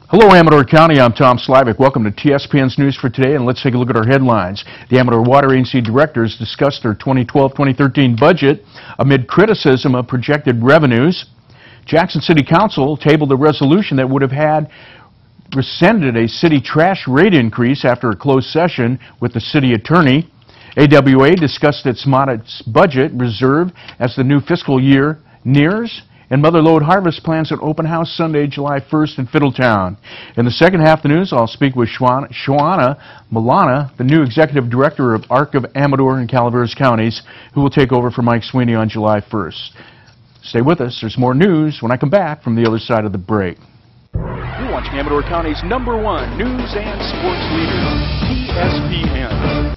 Hello Amador County, I'm Tom Slivick. Welcome to TSPN's News for today, and let's take a look at our headlines. The Amador Water Agency directors discussed their 2012-2013 budget amid criticism of projected revenues. Jackson City Council tabled a resolution that would have had rescinded a city trash rate increase after a closed session with the city attorney. AWA discussed its modest budget reserve as the new fiscal year nears. And Mother Lode Harvest plans an open house Sunday, July 1st in Fiddletown. In the second half of the news, I'll speak with Shawana Milana, the new executive director of ARC of Amador and Calaveras counties, who will take over for Mike Sweeney on July 1st. Stay with us. There's more news when I come back from the other side of the break. You're watching Amador County's #1 news and sports leader, TSPN.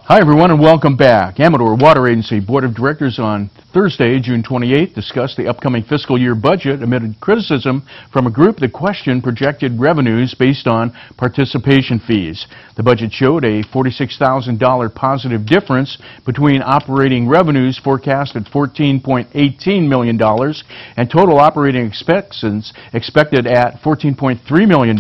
Hi everyone and welcome back. Amador Water Agency Board of Directors on Thursday, June 28th, discussed the upcoming fiscal year budget amid criticism from a group that questioned projected revenues based on participation fees. The budget showed a $46,000 positive difference between operating revenues forecast at $14.18 million and total operating expenses expected at $14.3 million.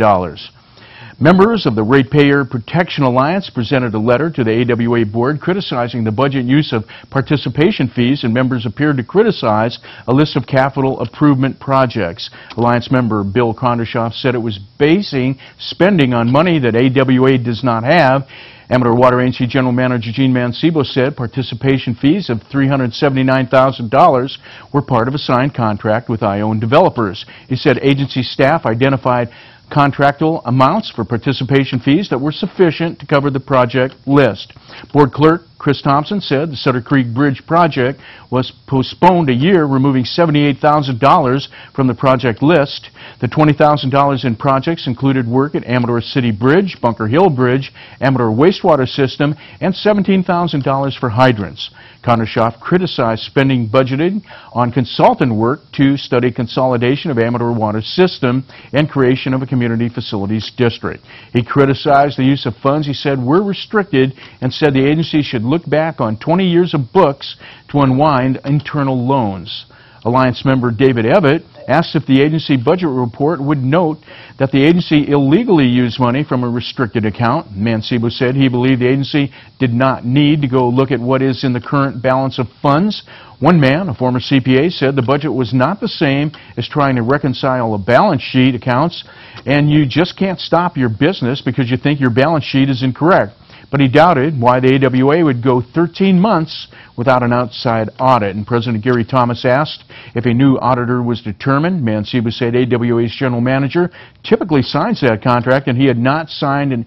Members of the Ratepayer Protection Alliance presented a letter to the AWA board criticizing the budget use of participation fees, and members appeared to criticize a list of capital improvement projects. Alliance member Bill Kondershoff said it was basing spending on money that AWA does not have. Amador Water Agency General Manager Gene Mancebo said participation fees of $379,000 were part of a signed contract with I-owned developers. He said agency staff identified contractual amounts for participation fees that were sufficient to cover the project list. Board Clerk Chris Thompson said the Sutter Creek Bridge project was postponed a year, removing $78,000 from the project list. The $20,000 in projects included work at Amador City Bridge, Bunker Hill Bridge, Amador Wastewater System, and $17,000 for hydrants. Kondershoff criticized spending budgeted on consultant work to study consolidation of Amador Water System and creation of a community facilities district. He criticized the use of funds he said were restricted and said the agency should look back on 20 years of books to unwind internal loans. Alliance member David Evett asked if the agency budget report would note that the agency illegally used money from a restricted account. Mancebo said he believed the agency did not need to go look at what is in the current balance of funds. One man, a former CPA, said the budget was not the same as trying to reconcile a balance sheet accounts, and you just can't stop your business because you think your balance sheet is incorrect. But he doubted why the AWA would go 13 months without an outside audit. And President Gary Thomas asked if a new auditor was determined. Mancebo said AWA's general manager typically signs that contract, and he had not signed an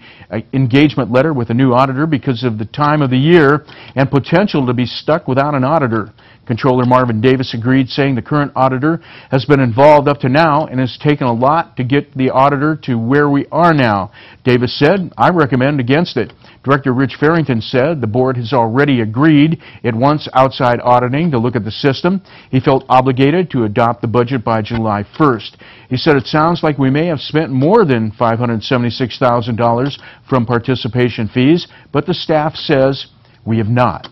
engagement letter with a new auditor because of the time of the year and potential to be stuck without an auditor. Controller Marvin Davis agreed, saying the current auditor has been involved up to now and has taken a lot to get the auditor to where we are now. Davis said, "I recommend against it." Director Rich Farrington said the board has already agreed it wants outside auditing to look at the system. He felt obligated to adopt the budget by July 1st. He said it sounds like we may have spent more than $576,000 from participation fees, but the staff says we have not.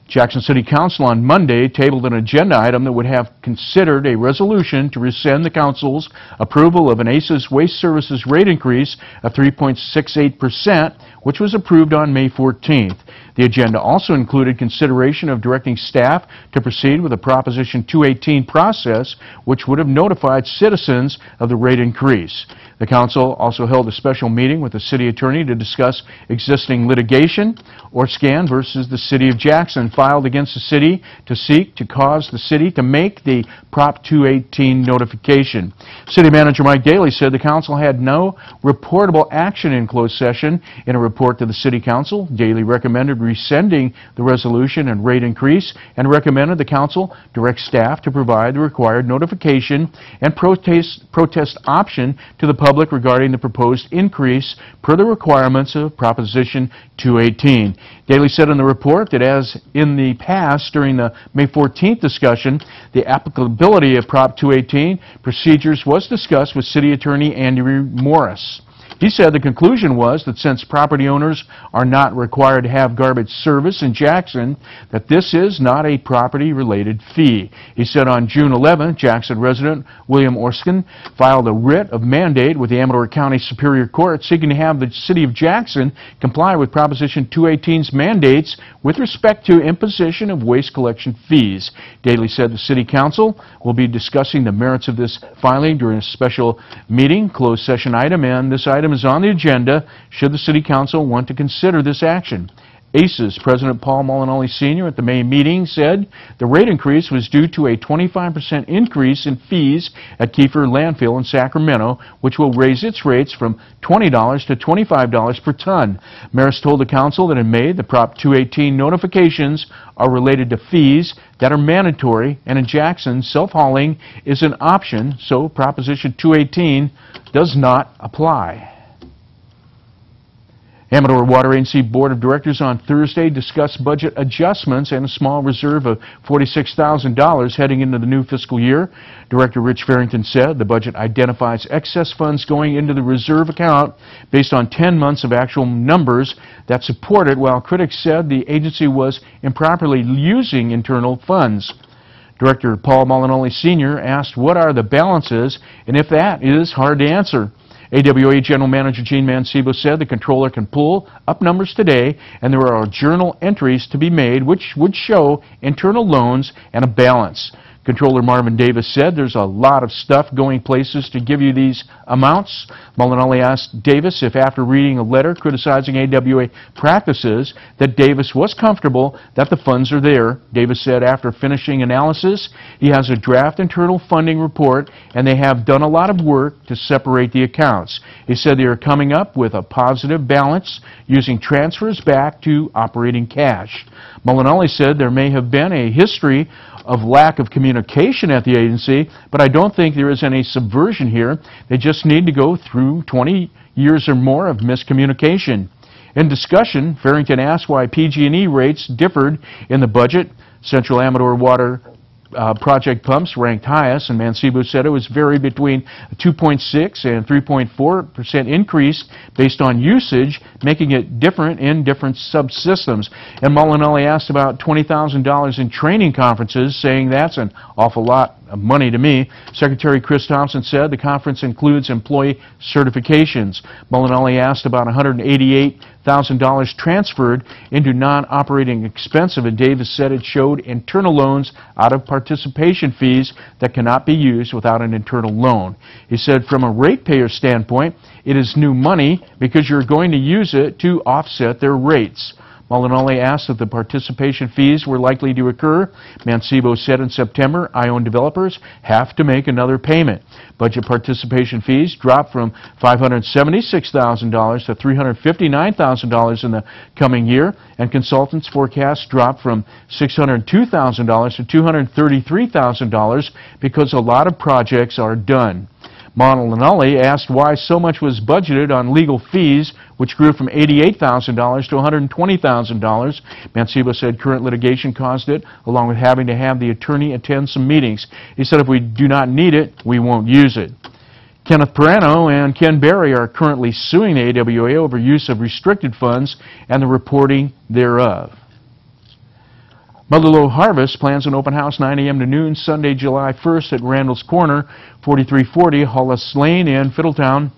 Jackson City Council on Monday tabled an agenda item that would have considered a resolution to rescind the council's approval of an ACES Waste Services rate increase of 3.68%, which was approved on May 14th. The agenda also included consideration of directing staff to proceed with a Proposition 218 process, which would have notified citizens of the rate increase. The council also held a special meeting with the city attorney to discuss existing litigation, Orscan versus the City of Jackson, filed against the city to seek to cause the city to make the Prop 218 notification. City Manager Mike Daly said the council had no reportable action in closed session. In a report to the City Council, Daly recommended rescinding the resolution and rate increase and recommended the council direct staff to provide the required notification and protest option to the public regarding the proposed increase per the requirements of Proposition 218. Daly said in the report that as in the past during the May 14th discussion, the applicability of Prop 218 procedures was discussed with City Attorney Andy Morris. He said the conclusion was that since property owners are not required to have garbage service in Jackson, that this is not a property-related fee. He said on June 11th, Jackson resident William Orskin filed a writ of mandate with the Amador County Superior Court seeking to have the City of Jackson comply with Proposition 218's mandates with respect to imposition of waste collection fees. Daly said the City Council will be discussing the merits of this filing during a special meeting, closed session item, and this item is on the agenda should the City Council want to consider this action. ACE's President Paul Molinelli Sr. at the May meeting said the rate increase was due to a 25% increase in fees at Kiefer Landfill in Sacramento, which will raise its rates from $20 to $25 per ton. Maris told the Council that in May, the Prop 218 notifications are related to fees that are mandatory, and in Jackson, self-hauling is an option, so Proposition 218 does not apply. Amador Water Agency Board of Directors on Thursday discussed budget adjustments and a small reserve of $46,000 heading into the new fiscal year. Director Rich Farrington said the budget identifies excess funds going into the reserve account based on 10 months of actual numbers that support it, while critics said the agency was improperly using internal funds. Director Paul Molinelli Sr. asked what are the balances, and if that is hard to answer. AWA General Manager Gene Mancebo said the controller can pull up numbers today and there are journal entries to be made which would show internal loans and a balance. Controller Marvin Davis said there's a lot of stuff going places to give you these amounts. Molinelli asked Davis if after reading a letter criticizing AWA practices that Davis was comfortable that the funds are there. Davis said after finishing analysis, he has a draft internal funding report and they have done a lot of work to separate the accounts. He said they are coming up with a positive balance using transfers back to operating cash. Molinelli said there may have been a history of lack of communication at the agency, but I don't think there is any subversion here. They just need to go through 20 years or more of miscommunication. In discussion, Farrington asked why PG&E rates differed in the budget. Central Amador Water project pumps ranked highest, and Mancebo said it was varied between a 2.6 and 3.4% increase based on usage, making it different in different subsystems. And Molinelli asked about $20,000 in training conferences, saying that's an awful lot of money to me. Secretary Chris Thompson said the conference includes employee certifications. Molinelli asked about $188,000 transferred into non-operating expense, and Davis said it showed internal loans out of participation fees that cannot be used without an internal loan. He said from a ratepayer standpoint, it is new money because you're going to use it to offset their rates. Molinelli asked if the participation fees were likely to occur. Mancebo said in September, ION developers have to make another payment. Budget participation fees dropped from $576,000 to $359,000 in the coming year, and consultants' forecasts dropped from $602,000 to $233,000 because a lot of projects are done. Molinelli asked why so much was budgeted on legal fees, which grew from $88,000 to $120,000. Mancebo said current litigation caused it, along with having to have the attorney attend some meetings. He said if we do not need it, we won't use it. Kenneth Perano and Ken Berry are currently suing the AWA over use of restricted funds and the reporting thereof. Lode Harvest plans an open house 9 a.m. to noon Sunday, July 1st at Randall's Corner, 4340 Hollis Lane in Fiddletown.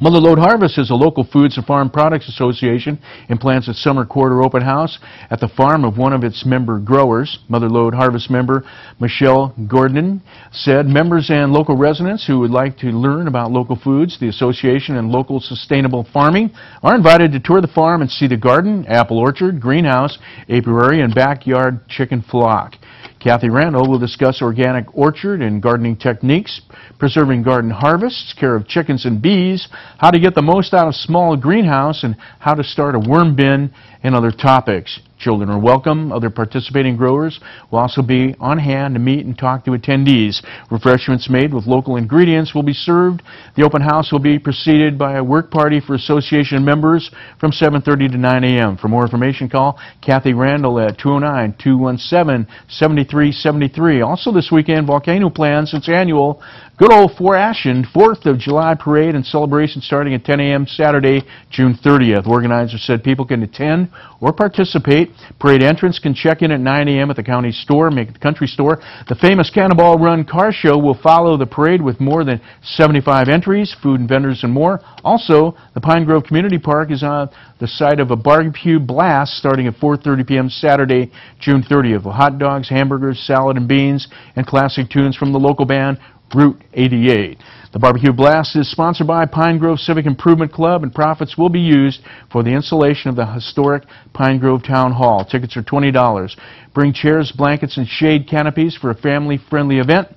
Lode Harvest is a local foods and farm products association and plans a summer quarter open house at the farm of one of its member growers. Lode Harvest member Michelle Gordon said members and local residents who would like to learn about local foods, the association, and local sustainable farming are invited to tour the farm and see the garden, apple orchard, greenhouse, apiary, and backyard chicken flock. Kathy Randall will discuss organic orchard and gardening techniques, preserving garden harvests, care of chickens and bees, how to get the most out of small greenhouse, and how to start a worm bin, and other topics. Children are welcome. Other participating growers will also be on hand to meet and talk to attendees. Refreshments made with local ingredients will be served. The open house will be preceded by a work party for association members from 7:30 to 9 a.m. For more information, call Kathy Randall at 209-217-7373. Also this weekend, Volcano plans its annual Good Old Four-Ashen 4th of July parade and celebration starting at 10 a.m. Saturday, June 30th. Organizers said people can attend or participate. Parade entrance can check in at 9 a.m. at the county store, country store. The famous Cannonball Run car show will follow the parade with more than 75 entries, food and vendors, and more. Also, the Pine Grove Community Park is on the site of a barbecue blast starting at 4:30 p.m. Saturday, June 30th, with hot dogs, hamburgers, salad and beans, and classic tunes from the local band Route 88. The barbecue blast is sponsored by Pine Grove Civic Improvement Club, and profits will be used for the installation of the historic Pine Grove Town Hall. Tickets are $20. Bring chairs, blankets, and shade canopies for a family-friendly event.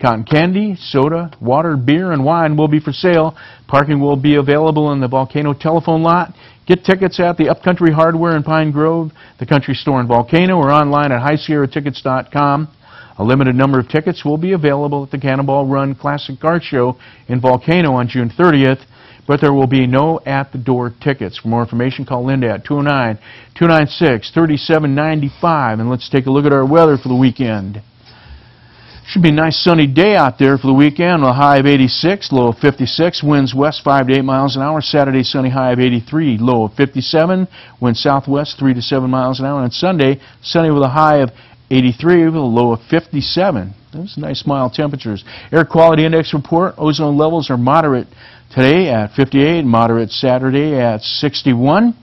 Cotton candy, soda, water, beer, and wine will be for sale. Parking will be available in the Volcano telephone lot. Get tickets at the Upcountry Hardware in Pine Grove, the country store in Volcano, or online at highsierratickets.com. A limited number of tickets will be available at the Cannonball Run Classic Car Show in Volcano on June 30th, but there will be no at-the-door tickets. For more information, call Linda at 209-296-3795. And let's take a look at our weather for the weekend. Should be a nice sunny day out there for the weekend. A high of 86, low of 56. Winds west 5 to 8 miles an hour. Saturday, sunny, high of 83, low of 57. Wind southwest 3 to 7 miles an hour. And Sunday, sunny with a high of 83 with a low of 57. Those nice mild temperatures. Air quality index report. Ozone levels are moderate today at 58, moderate Saturday at 61.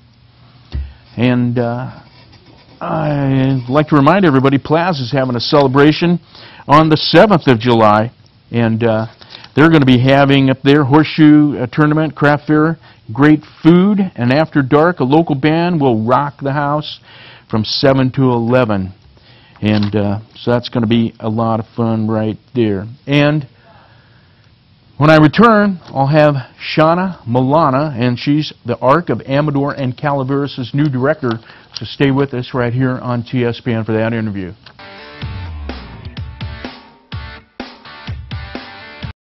And I'd like to remind everybody, Plaza is having a celebration on the 7th of July. And they're going to be having up there horseshoe tournament, craft fair, great food, and after dark, a local band will rock the house from 7 to 11. And so that's going to be a lot of fun right there. And when I return, I'll have Shauna Milana, and she's the Arc of Amador and Calaveras' new director. So stay with us right here on TSPN for that interview.